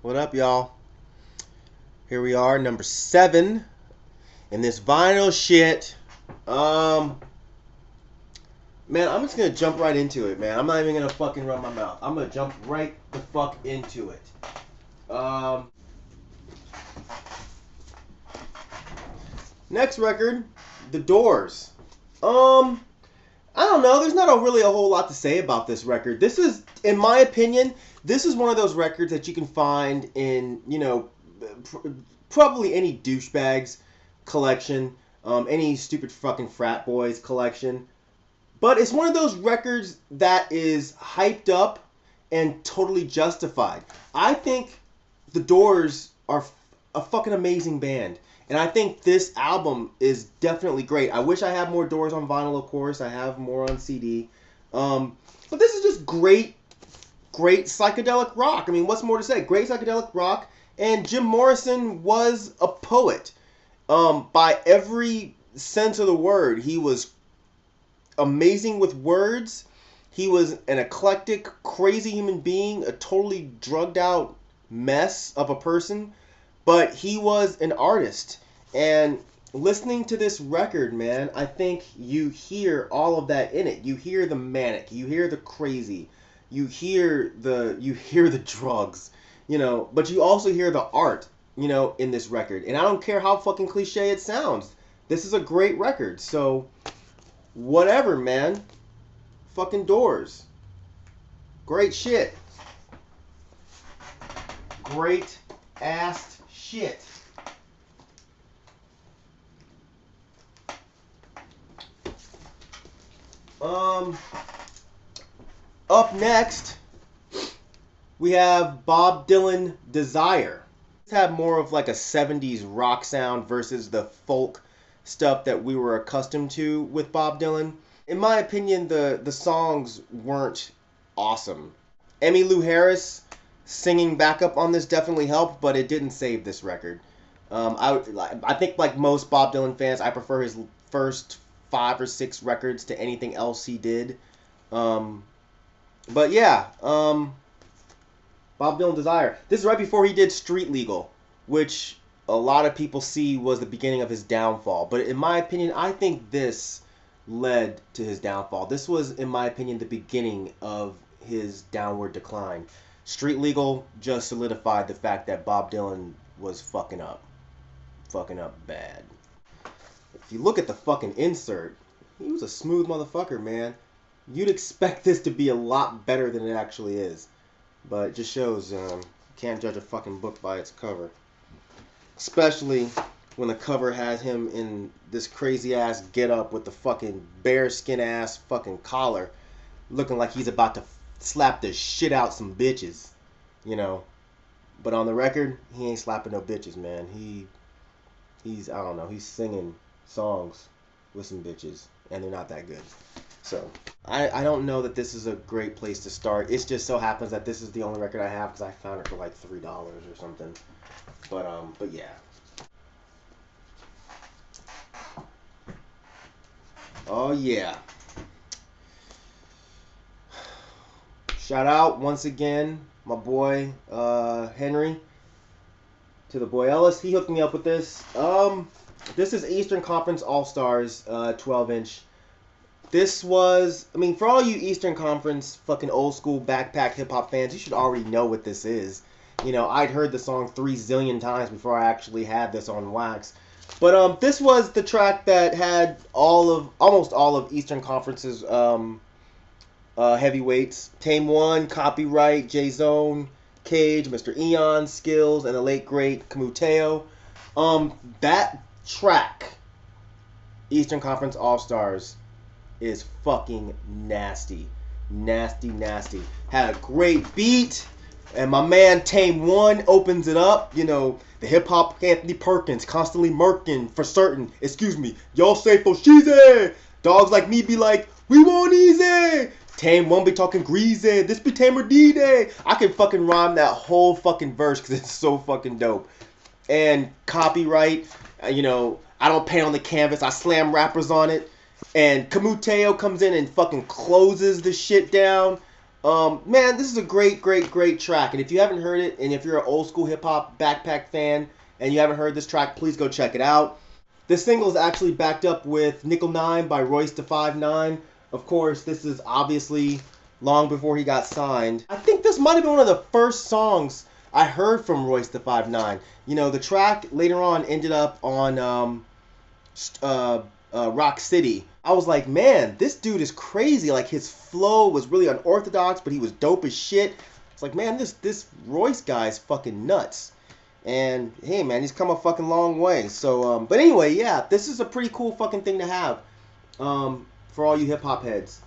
What up, y'all? Here we are, number 7 in this vinyl shit. Man, I'm just gonna jump right into it, man. I'm not even gonna fucking run my mouth. I'm gonna jump right the fuck into it. Um, Next record, The Doors. I don't know. There's not really a whole lot to say about this record. This is, in my opinion, this is one of those records that you can find in, probably any douchebags collection, any stupid fucking frat boys collection. But it's one of those records that is hyped up and totally justified. I think the Doors are a fucking amazing band. And I think this album is definitely great. I wish I had more Doors on vinyl, of course. I have more on CD. But this is just great psychedelic rock. I mean, what's more to say? Great psychedelic rock. And Jim Morrison was a poet. By every sense of the word, he was amazing with words. He was an eclectic, crazy human being, a totally drugged out mess of a person. But he was an artist. And listening to this record, man, I think you hear all of that in it. You hear the manic, you hear the crazy, you hear the drugs, but you also hear the art, in this record. And I don't care how fucking cliche it sounds. This is a great record. So whatever, man. Fucking Doors. Great shit. Great ass shit. Up next, we have Bob Dylan, Desire. This had more of like a 70s rock sound versus the folk stuff that we were accustomed to with Bob Dylan. In my opinion, the songs weren't awesome. Emmylou Harris singing backup on this definitely helped, but it didn't save this record. I think like most Bob Dylan fans, I prefer his first 5 or 6 records to anything else he did. But yeah, Bob Dylan, Desire. This is right before he did Street Legal, which a lot of people see was the beginning of his downfall. But in my opinion, I think this led to his downfall. This was, in my opinion, the beginning of his downward decline. Street Legal just solidified the fact that Bob Dylan was fucking up bad. If you look at the fucking insert, he was a smooth motherfucker, man. You'd expect this to be a lot better than it actually is. But it just shows you can't judge a fucking book by its cover. Especially when the cover has him in this crazy ass get up with the fucking bearskin ass fucking collar, looking like he's about to slap the shit out some bitches, But on the record, he ain't slapping no bitches, man. He's I don't know, he's singing songs with some bitches, and they're not that good. So I don't know that this is a great place to start. It just so happens that this is the only record I have because I found it for like $3 or something. But yeah. Oh yeah. Shout out once again, my boy Henry, to the boy Ellis. He hooked me up with this. This is Eastern Conference All-Stars 12-inch. This was, for all you Eastern Conference fucking old school backpack hip hop fans, you should already know what this is. I'd heard the song 3 zillion times before I actually had this on wax. But this was the track that had almost all of Eastern Conference's heavyweights. Tame One, Copyright, J-Zone, Cage, Mr. Eon, Skills, and the late great Kamuteo. That track, Eastern Conference All-Stars, is fucking nasty. Nasty. Had a great beat. And my man Tame One opens it up. The hip-hop Anthony Perkins, constantly murking for certain. Excuse me. Y'all say for sheezy. Dogs like me be like, we want easy. Tame One be talking greasy. This be Tamer D-Day. I can fucking rhyme that whole fucking verse because it's so fucking dope. And Copyright, I don't paint on the canvas. I slam rappers on it. And Kamuteo comes in and fucking closes the shit down. Man, this is a great, great, great track. And if you haven't heard it, and if you're an old school hip hop backpack fan and you haven't heard this track, please go check it out. This single is actually backed up with Nickel 9 by Royce da 5'9". Of course, this is obviously long before he got signed. I think this might have been one of the first songs I heard from Royce da 5'9". You know, the track later on ended up on Rock City. I was like, man, this dude is crazy. Like, his flow was really unorthodox, but he was dope as shit. It's like, man, this Royce guy is fucking nuts. And hey, man, he's come a fucking long way. So, but anyway, yeah, this is a pretty cool fucking thing to have, for all you hip hop heads.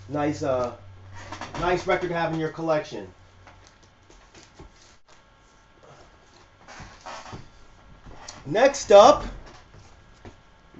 Nice record to have in your collection. Next up,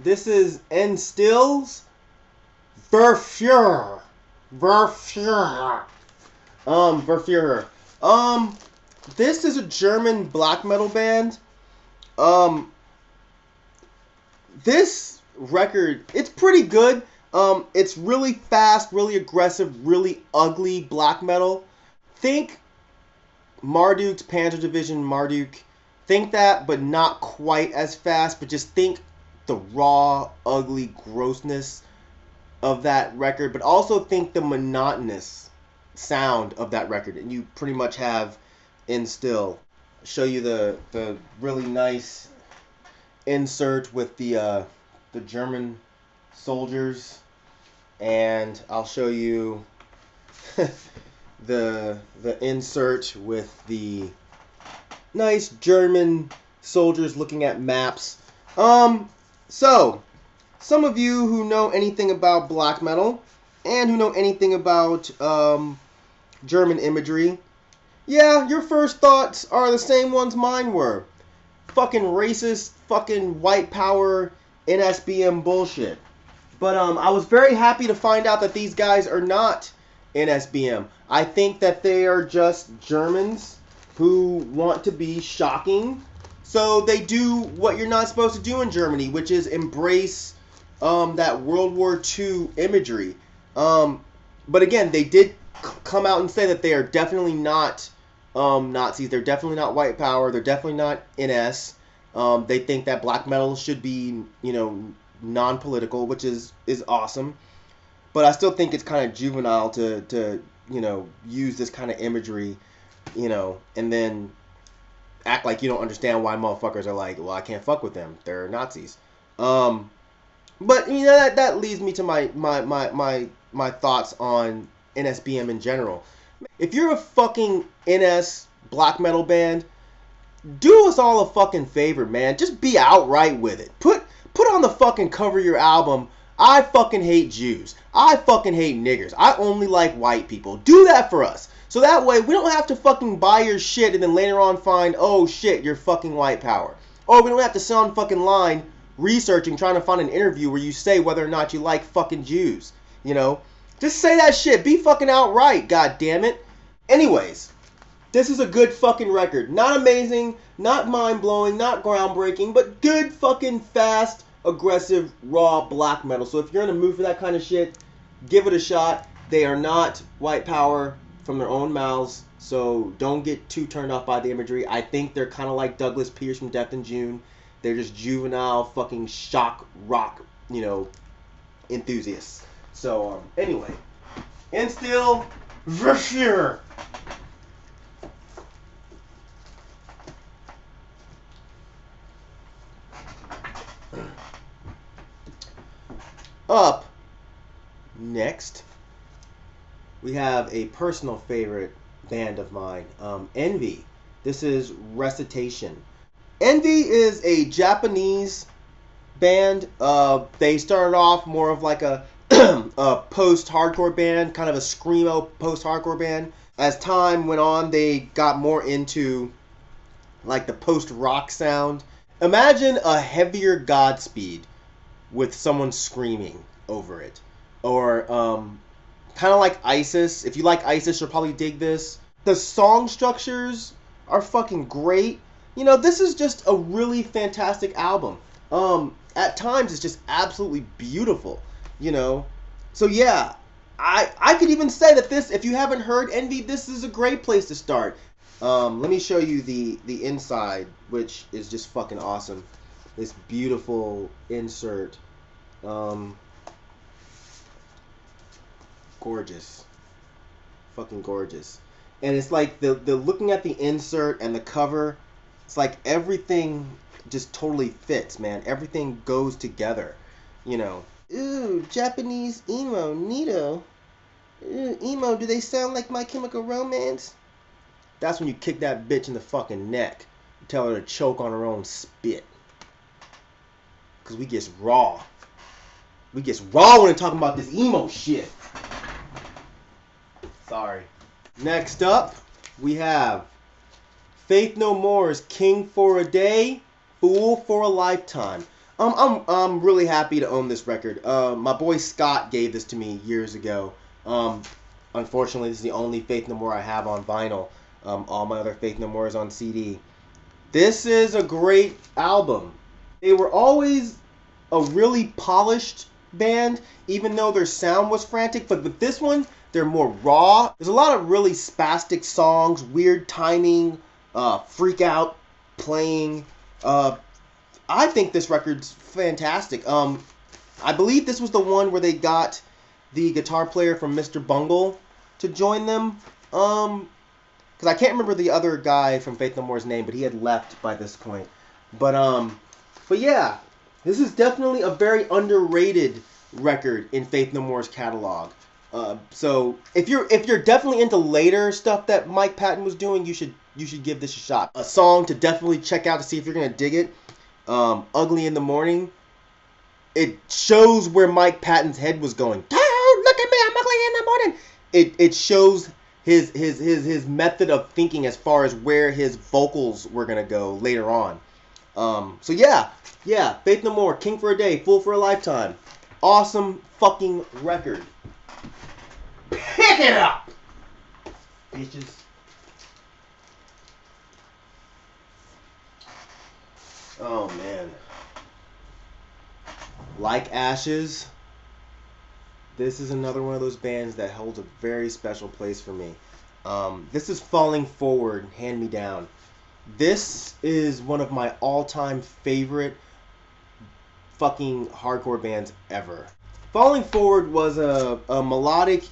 this is N-Still's Fuhrer Varsha. This is a German black metal band. This record, it's pretty good. It's really fast, really aggressive, really ugly black metal. Think Marduk's Panzer Division Marduk. Think that, but not quite as fast. But just think the raw, ugly grossness of that record. But also think the monotonous sound of that record. And you pretty much have N-Still. I'll show you the really nice insert with the German soldiers, and I'll show you the insert with the nice German soldiers looking at maps. So some of you who know anything about black metal and who know anything about German imagery, yeah, your first thoughts are the same ones mine were. Fucking racist, fucking white power, NSBM bullshit. But I was very happy to find out that these guys are not NSBM. I think that they are just Germans who want to be shocking. So they do what you're not supposed to do in Germany, which is embrace that World War II imagery. But again, they did come out and say that they are definitely not Nazis. They're definitely not white power. They're definitely not NS. They think that black metal should be, non-political, which is awesome. But I still think it's kind of juvenile to use this kind of imagery, and then act like you don't understand why motherfuckers are like, well, I can't fuck with them. They're Nazis. But that leads me to my thoughts on NSBM in general. If you're a fucking NS black metal band, do us all a fucking favor, man. Just be outright with it. Put on the fucking cover of your album, I fucking hate Jews. I fucking hate niggers. I only like white people. Do that for us. So that way, we don't have to fucking buy your shit and then later on find, oh shit, you're fucking white power. Or we don't have to sit on fucking line researching, trying to find an interview where you say whether or not you like fucking Jews. Just say that shit. Be fucking outright, god damn it. Anyways, this is a good fucking record. Not amazing, not mind-blowing, not groundbreaking, but good fucking fast, aggressive, raw black metal. So if you're in the mood for that kind of shit, give it a shot. They are not white power from their own mouths, so don't get too turned off by the imagery. I think they're kind of like Douglas Pierce from Death in June. They're just juvenile fucking shock rock, enthusiasts. So, anyway. N-Still Varsha. Up next, we have a personal favorite band of mine, Envy. This is Recitation. Envy is a Japanese band. They started off more of like a post-hardcore band, kind of a screamo post-hardcore band. As time went on, they got more into like the post-rock sound. Imagine a heavier Godspeed with someone screaming over it. Or kind of like ISIS. If you like ISIS, you'll probably dig this. The song structures are fucking great. This is just a really fantastic album. At times, it's just absolutely beautiful. So yeah, I could even say that this, if you haven't heard Envy, this is a great place to start. Let me show you the inside, which is just fucking awesome. This beautiful insert. Gorgeous. Fucking gorgeous. And it's like the looking at the insert and the cover, it's like everything just totally fits, man. Everything goes together, you know. Ooh, Japanese emo, neato. Ooh, emo, do they sound like My Chemical Romance? That's when you kick that bitch in the fucking neck. You tell her to choke on her own spit. Cause we gets raw. We gets raw when we're talking about this emo shit. Sorry. Next up, we have Faith No More's King for a Day, Fool for a Lifetime. I'm really happy to own this record. My boy Scott gave this to me years ago. Unfortunately, this is the only Faith No More I have on vinyl. All my other Faith No More is on CD. This is a great album. They were always a really polished band, even though their sound was frantic. But with this one, they're more raw. There's a lot of really spastic songs, weird timing, freak out playing. I think this record's fantastic. I believe this was the one where they got the guitar player from Mr. Bungle to join them. Because I can't remember the other guy from Faith No More's name, but he had left by this point. But yeah, this is definitely a very underrated record in Faith No More's catalog. So if you're definitely into later stuff that Myke Patton was doing, you should give this a shot. A song to definitely check out to see if you're gonna dig it. Ugly in the Morning. It shows where Myke Patton's head was going. Don't look at me, I'm ugly in the morning. It shows his method of thinking as far as where his vocals were gonna go later on. So yeah, Faith No More, King for a Day, Fool for a Lifetime. Awesome fucking record. Pick it up, bitches. Oh man. Like Ashes. This is another one of those bands that holds a very special place for me. This is Falling Forward, Hand Me Down. This is one of my all-time favorite fucking hardcore bands ever. Falling Forward was a melodic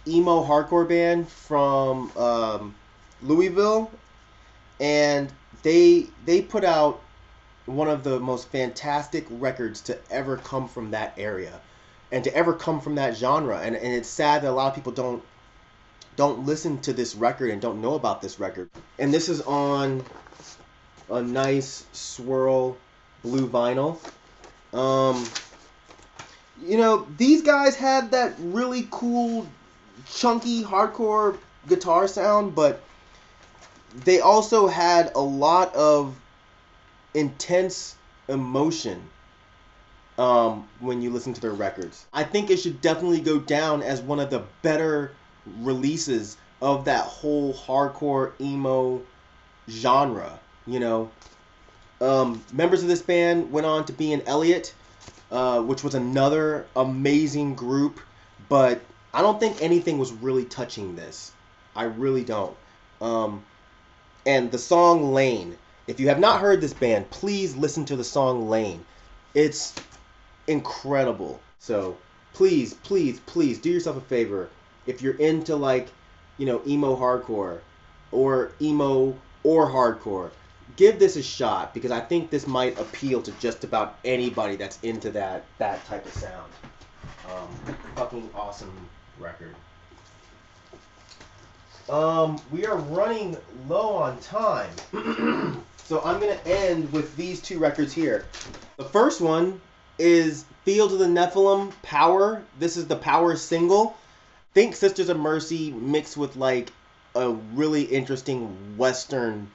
emo hardcore band from Louisville, and they put out one of the most fantastic records to ever come from that area and to ever come from that genre. And it's sad that a lot of people don't listen to this record and don't know about this record. And this is on a nice swirl blue vinyl. You know, these guys had that really cool chunky hardcore guitar sound, but they also had a lot of intense emotion when you listen to their records. I think it should definitely go down as one of the better releases of that whole hardcore emo genre, you know. Members of this band went on to be in Elliot, which was another amazing group, but I don't think anything was really touching this. I really don't. And the song Lane. If you have not heard this band, please listen to the song Lane. It's incredible. So please, please, please do yourself a favor. If you're into, like, you know, emo hardcore or emo or hardcore, give this a shot, because I think this might appeal to just about anybody that's into that type of sound. Fucking awesome record. We are running low on time. So I'm going to end with these two records here. The first one is Fields of the Nephilim, Power. This is the Power single. Think Sisters of Mercy mixed with like a really interesting Western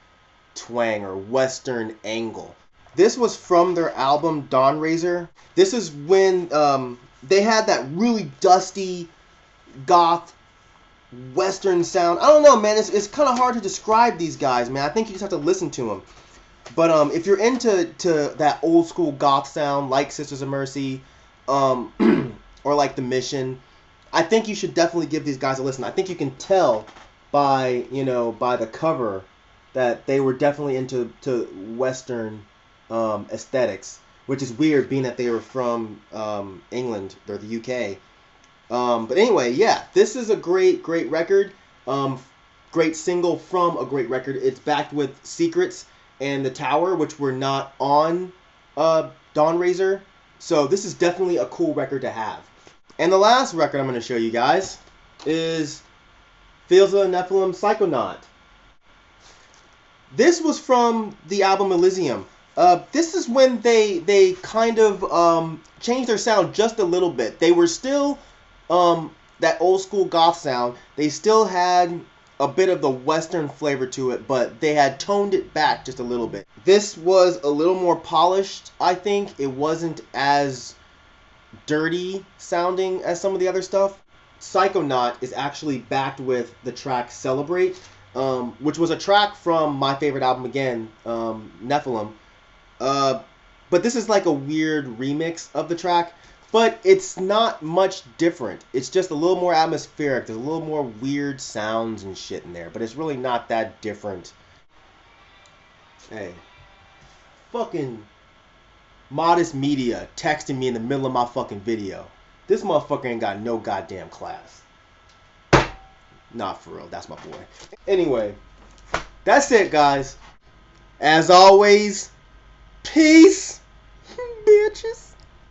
twang or Western angle. This was from their album Dawn Razor. This is when they had that really dusty goth Western sound. I don't know, man. It's kind of hard to describe these guys, man. I think you just have to listen to them. But if you're into that old school goth sound, like Sisters of Mercy, or like The Mission, I think you should definitely give these guys a listen. I think you can tell by, by the cover that they were definitely into Western aesthetics, which is weird being that they were from England or the UK. But anyway, yeah, this is a great record. Great single from a great record. It's backed with Secrets and The Tower, which were not on Dawn Razor. So this is definitely a cool record to have. And the last record I'm going to show you guys is Fields of the Nephilim Psychonaut. This was from the album Elysium. This is when they kind of changed their sound just a little bit. They were still that old school goth sound. They still had a bit of the Western flavor to it, but they had toned it back just a little bit. This was a little more polished, I think. It wasn't as dirty sounding as some of the other stuff. Psychonaut is actually backed with the track Celebrate, which was a track from my favorite album again, Nephilim. But this is like a weird remix of the track, but it's not much different. It's just a little more atmospheric. There's a little more weird sounds and shit in there, but it's really not that different. Hey, fucking Modest Media texting me in the middle of my fucking video. This motherfucker ain't got no goddamn class. Not for real, that's my boy. Anyway, that's it, guys. As always, peace, bitches.